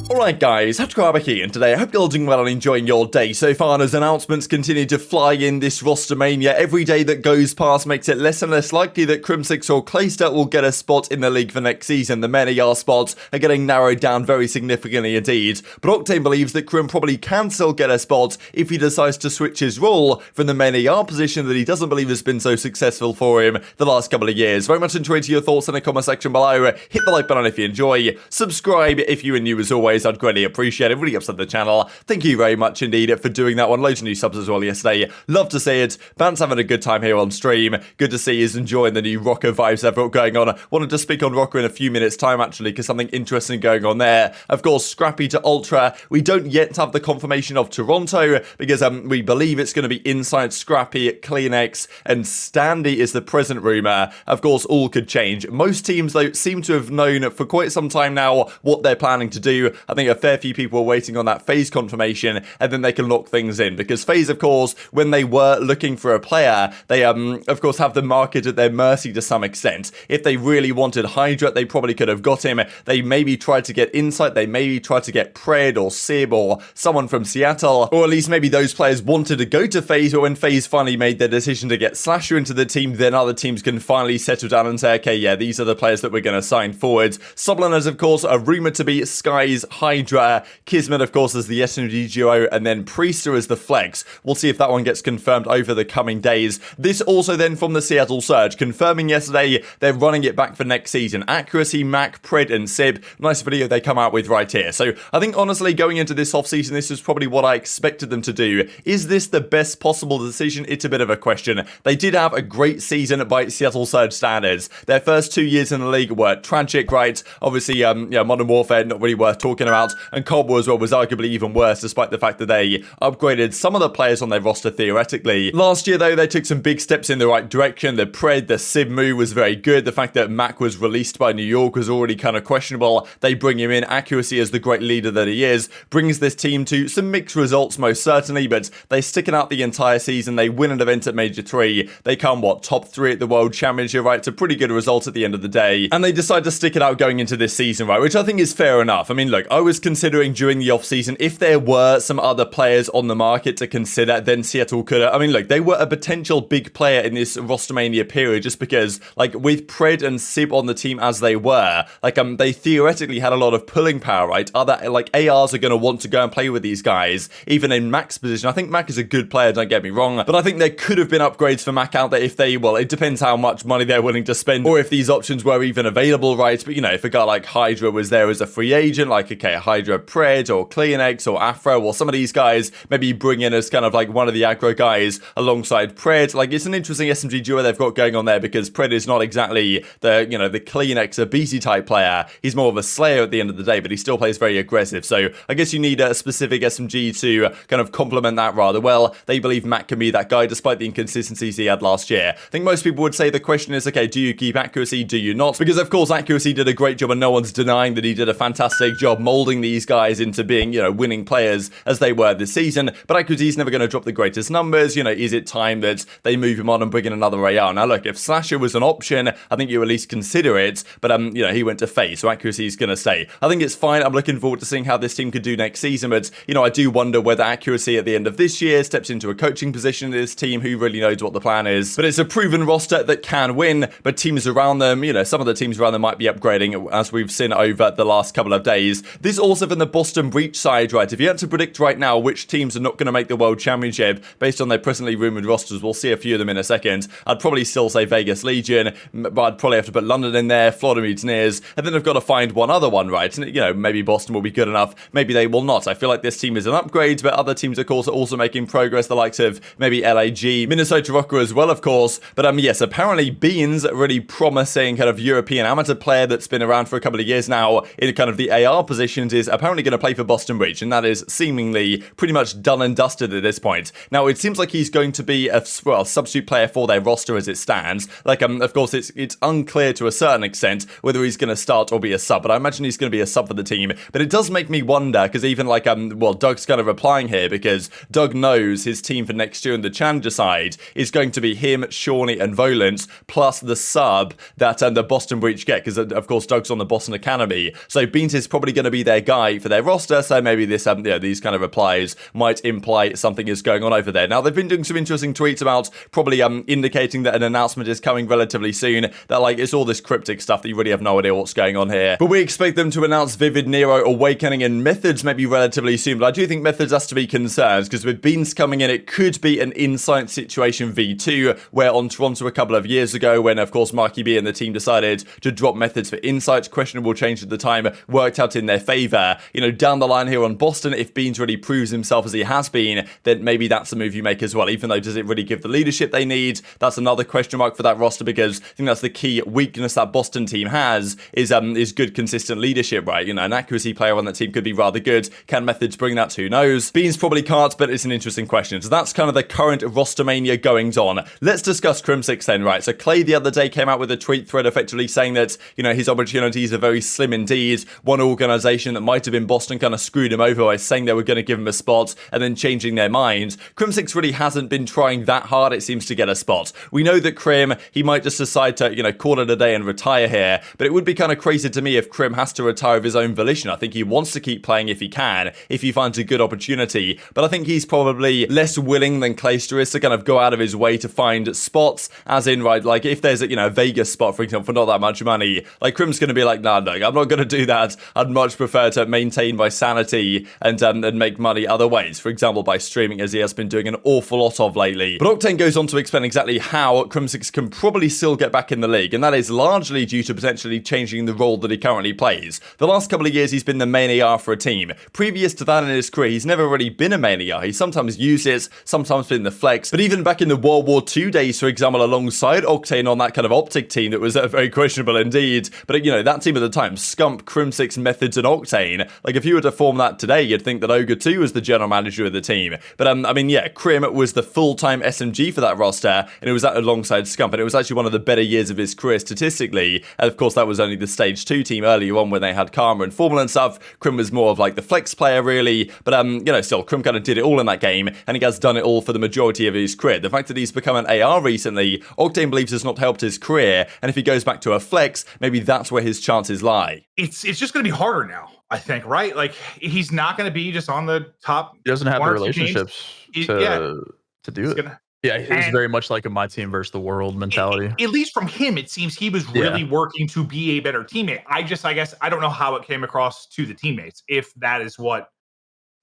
Alright guys, TacticalRab here, and today I hope you're all doing well and enjoying your day so far as announcements continue to fly in this roster mania. Every day that goes past makes it less and less likely that Crimsix or Clayster will get a spot in the league for next season. The many AR spots are getting narrowed down very significantly indeed, but Octane believes that Crim probably can still get a spot if he decides to switch his role from the main AR position that he doesn't believe has been so successful for him the last couple of years. Very much enjoyed your thoughts in the comment section below. Hit the like button if you enjoy, subscribe if you are new as always. I'd greatly appreciate it. Really upset the channel. Thank you very much indeed for doing that one. Loads of new subs as well yesterday. Love to see it. Bance having a good time here on stream. Good to see he's enjoying the new Rokkr vibes they've got going on. Wanted to speak on Rokkr in a few minutes time actually because something interesting going on there. Of course, Scrappy to Ultra. We don't yet have the confirmation of Toronto because we believe it's going to be inside Scrappy, CleanX and Standy is the present rumour. Of course, all could change. Most teams though seem to have known for quite some time now what they're planning to do. I think a fair few people are waiting on that FaZe confirmation and then they can lock things in because FaZe, of course, when they were looking for a player, they of course have the market at their mercy to some extent. If they really wanted Hydra, they probably could have got him. They maybe tried to get Insight, they maybe tried to get Pred or Sib or someone from Seattle, or at least maybe those players wanted to go to FaZe, or when FaZe finally made their decision to get Slasher into the team, then other teams can finally settle down and say, okay, yeah, these are the players that we're going to sign forward. Subliners, of course, are rumoured to be Sky's Hydra, Kismet, of course, as the SMG duo, and then Priester as the flex. We'll see if that one gets confirmed over the coming days. This also then from the Seattle Surge, confirming yesterday they're running it back for next season. Accuracy, Mack, Pred, and Sib. Nice video they come out with right here. So I think honestly, going into this offseason, this is probably what I expected them to do. Is this the best possible decision? It's a bit of a question. They did have a great season by Seattle Surge standards. Their first 2 years in the league were tragic, right? Obviously, Modern Warfare, not really worth talking about. And Cold War as well was arguably even worse, despite the fact that they upgraded some of the players on their roster theoretically. Last year, though, they took some big steps in the right direction. The Pred, the Sib move was very good. The fact that Mack was released by New York was already kind of questionable. They bring him in. Accuracy as the great leader that he is brings this team to some mixed results, most certainly, but they stick it out the entire season. They win an event at Major 3. They come, top 3 at the World Championship, right? It's a pretty good result at the end of the day. And they decide to stick it out going into this season, right? Which I think is fair enough. I mean, look, I was considering during the offseason, if there were some other players on the market to consider, then Seattle could have. I mean, look, they were a potential big player in this rostermania period just because, like, with Pred and Sib on the team as they were, like, they theoretically had a lot of pulling power, right? Other, like, ARs are going to want to go and play with these guys, even in Mack's position. I think Mack is a good player, don't get me wrong, but I think there could have been upgrades for Mack out there if they, well, it depends how much money they're willing to spend, or if these options were even available, right? But, you know, if a guy like Hydra was there as a free agent, like, okay, Hydra Pred or CleanX or Afro or some of these guys, maybe you bring in as kind of like one of the aggro guys alongside Pred. Like, it's an interesting SMG duo they've got going on there because Pred is not exactly the, you know, the CleanX aBeZy type player. He's more of a slayer at the end of the day, but he still plays very aggressive. So I guess you need a specific SMG to kind of complement that rather well. They believe Mack can be that guy despite the inconsistencies he had last year. I think most people would say the question is, okay, do you keep Accuracy? Do you not? Because of course Accuracy did a great job and no one's denying that he did a fantastic job molding these guys into being, you know, winning players as they were this season, but Accuracy's never going to drop the greatest numbers. You know, is it time that they move him on and bring in another AR? Now look, if Slasher was an option, I think you at least consider it, but you know, he went to FaZe, so Accuracy's going to stay. I think it's fine. I'm looking forward to seeing how this team could do next season, but you know, I do wonder whether Accuracy at the end of this year steps into a coaching position in this team. Who really knows what the plan is? But it's a proven roster that can win, but teams around them, you know, some of the teams around them might be upgrading, as we've seen over the last couple of days. This also from the Boston Breach side, right? If you had to predict right now which teams are not going to make the World Championship based on their presently rumoured rosters, we'll see a few of them in a second. I'd probably still say Vegas Legion, but I'd probably have to put London in there, Florida Mutineers, and then I've got to find one other one, right? And, you know, maybe Boston will be good enough, maybe they will not. I feel like this team is an upgrade, but other teams, of course, are also making progress, the likes of maybe LAG, Minnesota Rokkr as well, of course. But yes, apparently Beans, a really promising kind of European amateur player that's been around for a couple of years now in kind of the AR positions, is apparently going to play for Boston Breach, and that is seemingly pretty much done and dusted at this point. Now, it seems like he's going to be a, well, substitute player for their roster as it stands. Like, of course, it's unclear to a certain extent whether he's going to start or be a sub, but I imagine he's going to be a sub for the team. But it does make me wonder, because even like, well, Doug's kind of replying here, because Doug knows his team for next year in the Challenger side is going to be him, Shawnee, and Volant, plus the sub that the Boston Breach get, because of course Doug's on the Boston Academy. So Beans is probably going to be their guy for their roster, so maybe this, these kind of replies might imply something is going on over there. Now, they've been doing some interesting tweets about probably indicating that an announcement is coming relatively soon, that like it's all this cryptic stuff that you really have no idea what's going on here. But we expect them to announce Vivid, Nero, Awakening, and Methods maybe relatively soon, but I do think Methods has to be concerned, because with Beans coming in, it could be an Insight situation v2, where on Toronto a couple of years ago, when of course Marky B and the team decided to drop Methods for Insight, questionable change at the time, worked out in their favor. You know, down the line here on Boston, if Beans really proves himself as he has been, then maybe that's a move you make as well, even though does it really give the leadership they need? That's another question mark for that roster, because I think that's the key weakness that Boston team has, is good consistent leadership, right? You know, an accuracy player on that team could be rather good. Can Methods bring that? Who knows? Beans probably can't, but it's an interesting question. So that's kind of the current roster mania goings on. Let's discuss Crimsix then, right? So Clay the other day came out with a tweet thread effectively saying that, you know, his opportunities are very slim indeed. One organization that might have been Boston kind of screwed him over by saying they were going to give him a spot and then changing their mind. Crimsix really hasn't been trying that hard, it seems, to get a spot. We know that Crim, he might just decide to, you know, call it a day and retire here, but it would be kind of crazy to me if Crim has to retire of his own volition. I think he wants to keep playing if he can, if he finds a good opportunity, but I think he's probably less willing than Clayster is to kind of go out of his way to find spots, as in, right, like if there's a, you know, a Vegas spot, for example, for not that much money, like Crim's going to be like, nah, no, I'm not going to do that. I'd much prefer to maintain my sanity and make money other ways, for example, by streaming, as he has been doing an awful lot of lately. But Octane goes on to explain exactly how Crimsix can probably still get back in the league, and that is largely due to potentially changing the role that he currently plays. The last couple of years, he's been the main AR for a team. Previous to that in his career, he's never really been a main AR. He sometimes used it, sometimes been the flex, but even back in the World War II days, for example, alongside Octane on that kind of OpTic team that was very questionable indeed, but you know, that team at the time, Scump, Crimsix, Methods, and Octane, like if you were to form that today, you'd think that Ogre 2 was the general manager of the team. But I mean, yeah, Crim was the full-time SMG for that roster, and it was alongside Scump, and it was actually one of the better years of his career statistically, and of course that was only the stage 2 team earlier on when they had Karma and Formula and stuff. Crim was more of like the flex player really, but you know, still, Crim kind of did it all in that game, and he has done it all for the majority of his career. The fact that he's become an AR recently, Octane believes has not helped his career, and if he goes back to a flex, maybe that's where his chances lie. It's just going to be harder now, I think, right? Like, he's not going to be just on the top. He doesn't have the relationships to do it. Yeah, it's very much like a my team versus the world mentality. At least from him, it seems he was really working to be a better teammate. I guess, I don't know how it came across to the teammates, if that is what.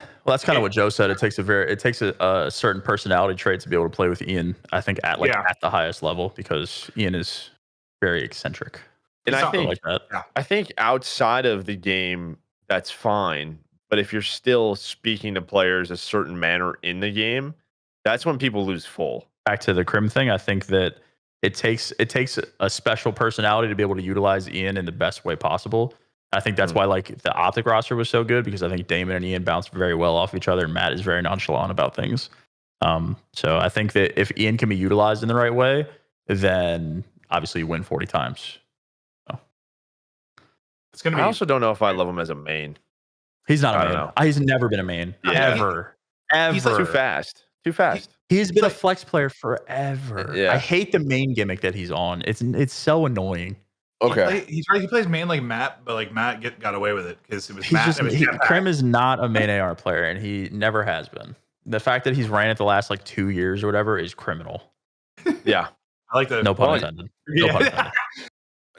Well, that's kind of what Joe said. It takes a certain personality trait to be able to play with Ian, I think, at the highest level, because Ian is very eccentric. And I think outside of the game, that's fine. But if you're still speaking to players a certain manner in the game, that's when people lose full. Back to the Crim thing, I think that it takes a special personality to be able to utilize Ian in the best way possible. I think that's why like the OpTic roster was so good, because I think Damon and Ian bounced very well off each other. Matt is very nonchalant about things. So I think that if Ian can be utilized in the right way, then obviously you win 40 times. It's gonna be. I also don't know if I love him as a main. He's not a main. He's never been a main. Ever. He's like too fast. He's been a flex player forever. Yeah. I hate the main gimmick that he's on. It's so annoying. Okay. He plays main like Matt, but like Matt got away with it because it was Matt. Crim is not a main AR player, and he never has been. The fact that he's ran it the last like 2 years or whatever is criminal. Yeah. I like that. No pun intended. No pun intended.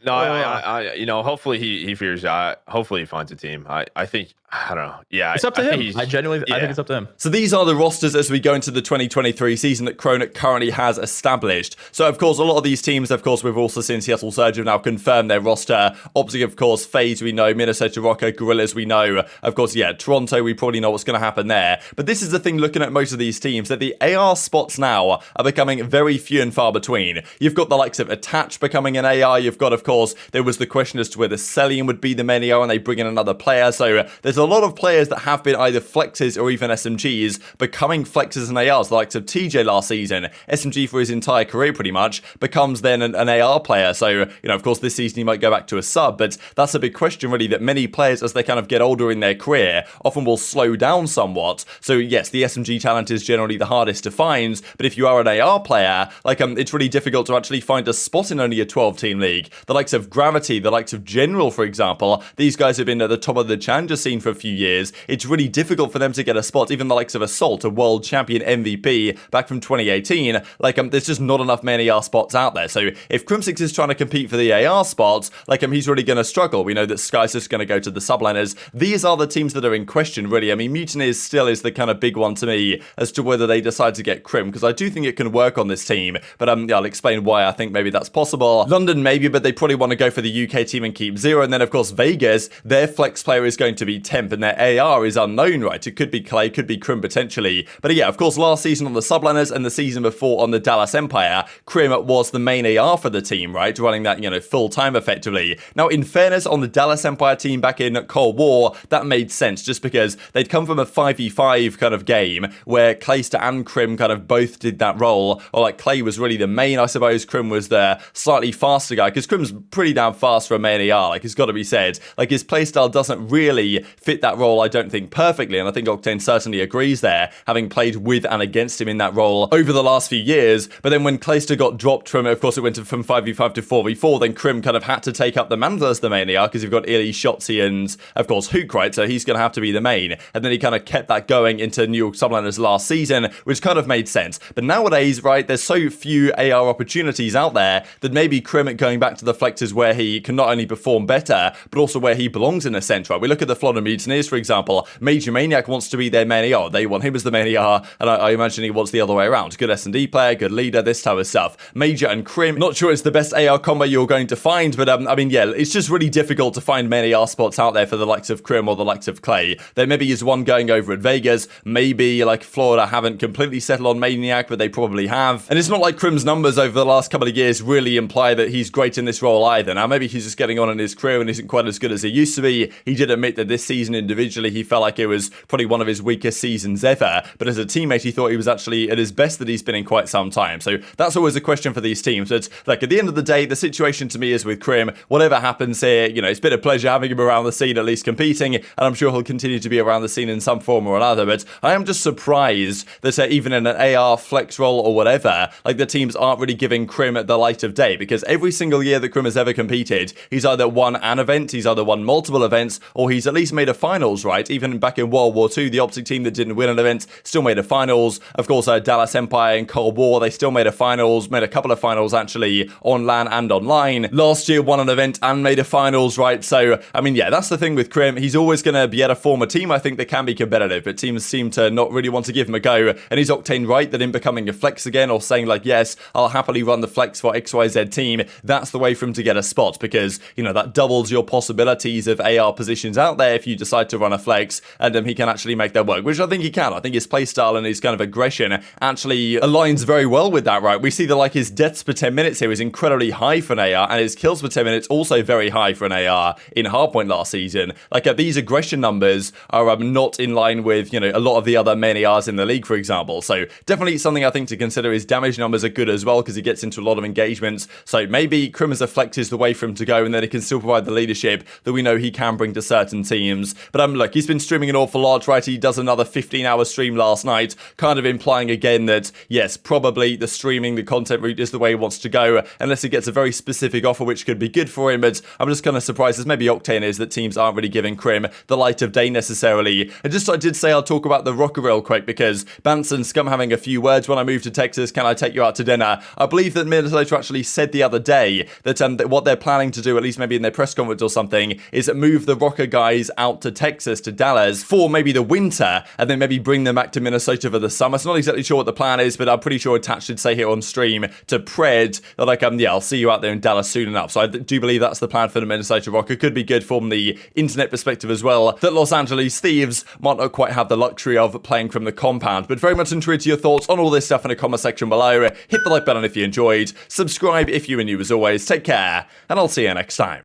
No, I you know, hopefully he figures out. Hopefully he finds a team. I think, I don't know. Yeah, it's up to him. I genuinely I think it's up to him. So these are the rosters as we go into the 2023 season that Cronut currently has established. So of course, a lot of these teams, of course, we've also seen Seattle Surge have now confirmed their roster. OpTic, of course, FaZe we know, Minnesota Rokkr, Guerrillas we know. Of course, yeah, Toronto, we probably know what's going to happen there. But this is the thing looking at most of these teams, that the AR spots now are becoming very few and far between. You've got the likes of Attach becoming an AR. You've got, of course, there was the question as to whether Cellium would be the main AR and they bring in another player. So there's a lot of players that have been either flexes or even SMGs becoming flexes and ARs, the likes of TJ last season. SMG for his entire career pretty much becomes then an AR player. So, you know, of course, this season he might go back to a sub, but that's a big question really, that many players as they kind of get older in their career often will slow down somewhat. So yes, the SMG talent is generally the hardest to find, but if you are an AR player, like it's really difficult to actually find a spot in only a 12-team league. The likes of Gravity, the likes of General, for example, these guys have been at the top of the challenger scene for a few years. It's really difficult for them to get a spot. Even the likes of Assault, a world champion MVP back from 2018, like there's just not enough many AR spots out there. So if Crimsix is trying to compete for the AR spots, like he's really going to struggle. We know that Sky's just going to go to the subliners. These are the teams that are in question, really. I mean, Mutineers still is the kind of big one to me as to whether they decide to get Crim, because I do think it can work on this team, but yeah, I'll explain why I think maybe that's possible. London maybe, but they probably want to go for the UK team and keep 0. And then of course Vegas, their flex player is going to be Temp, and their AR is unknown, right? It could be Clay, could be Crim potentially. But yeah, of course, last season on the subliners and the season before on the Dallas Empire, Crim was the main AR for the team, right? Running that, you know, full time effectively. Now, in fairness, on the Dallas Empire team back in Cold War, that made sense just because they'd come from a 5v5 kind of game where Clayster and Crim kind of both did that role, or like Clay was really the main, I suppose. Crim was the slightly faster guy, because Crim's pretty damn fast for a main AR, like it's got to be said. Like his playstyle doesn't really fit that role, I don't think, perfectly, and I think Octane certainly agrees there, having played with and against him in that role over the last few years. But then when Clayster got dropped from, of course, it went from 5v5 to 4v4, then Crim kind of had to take up the mantle as the main AR, because you've got iLLeY, Shotzzy, and of course Huke, right? So he's going to have to be the main. And then he kind of kept that going into New York Subliners last season, which kind of made sense. But nowadays, right, there's so few AR opportunities out there that maybe Crim going back to the flexes where he can not only perform better, but also where he belongs in a sense, right? We look at the Florida Mutineers, for example. MajorManiak wants to be their main AR. They want him as the main AR, and I imagine he wants the other way around. Good S&D player, good leader, this type of stuff. Major and Crim, not sure it's the best AR combo you're going to find, but I mean, yeah, it's just really difficult to find many AR spots out there for the likes of Crim or the likes of Clay. There maybe is one going over at Vegas. Maybe like Florida haven't completely settled on Maniac, but they probably have. And it's not like Crim's numbers over the last couple of years really imply that he's great in this role either. Now, maybe he's just getting on in his career and isn't quite as good as he used to be. He did admit that this season individually, he felt like it was probably one of his weakest seasons ever. But as a teammate, he thought he was actually at his best that he's been in quite some time. So that's always a question for these teams. But like at the end of the day, the situation to me is with Crim, whatever happens here, you know, it's been a pleasure having him around the scene, at least competing. And I'm sure he'll continue to be around the scene in some form or another. But I am just surprised that even in an AR flex role or whatever, like the teams aren't really giving Crim the light of day, because every single year that Crim has ever competed, he's either won an event, he's either won multiple events, or he's at least made a finals, right? Even back in World War II, the OpTic team that didn't win an event still made a finals. Of course, Dallas Empire in Cold War, they still made a finals, made a couple of finals actually on LAN and online. Last year won an event and made a finals, right? So, I mean, yeah, that's the thing with Crim. He's always going to be able to form a team, I think, that can be competitive, but teams seem to not really want to give him a go. And is Octane right that in becoming a flex again, or saying like, yes, I'll happily run the flex for XYZ team, that's the way for him to get a spot, because, you know, that doubles your possibilities of AR positions out there if you decide to run a flex, and he can actually make that work, which I think he can. I think his playstyle and his kind of aggression actually aligns very well with that, right? We see that like his deaths per 10 minutes here is incredibly high for an AR, and his kills per 10 minutes also very high for an AR in Hardpoint last season. Like these aggression numbers are not in line with, you know, a lot of the other main ARs in the league, for example. So definitely something I think to consider. His damage numbers are good as well, because he gets into a lot of engagements. So maybe Crim as a flex is the way for him to go, and then he can still provide the leadership that we know he can bring to certain teams. But look, he's been streaming an awful lot, right? He does another 15-hour stream last night, kind of implying again that, yes, probably the streaming, the content route is the way he wants to go, unless he gets a very specific offer which could be good for him. But I'm just kind of surprised, as maybe Octane is, that teams aren't really giving Crim the light of day necessarily. And just I did say I'll talk about the Rokkr real quick, because Bance and Scump having a few words when I moved to Texas. Can I take you out to dinner? I believe that Minnesota actually said the other day that what they're planning to do, at least maybe in their press conference or something, is move the Rokkr guys out to Texas, to Dallas, for maybe the winter, and then maybe bring them back to Minnesota for the summer. So not exactly sure what the plan is, but I'm pretty sure Attach should say here on stream to Pred that like, yeah, I'll see you out there in Dallas soon enough. So I do believe that's the plan for the Minnesota Rokkr. Could be good from the internet perspective as well, that Los Angeles Thieves might not quite have the luxury of playing from the compound. But very much intrigued to your thoughts on all this stuff in the comment section below. Hit the like button if you enjoyed, subscribe if you were new as always. Take care, and I'll see you next time.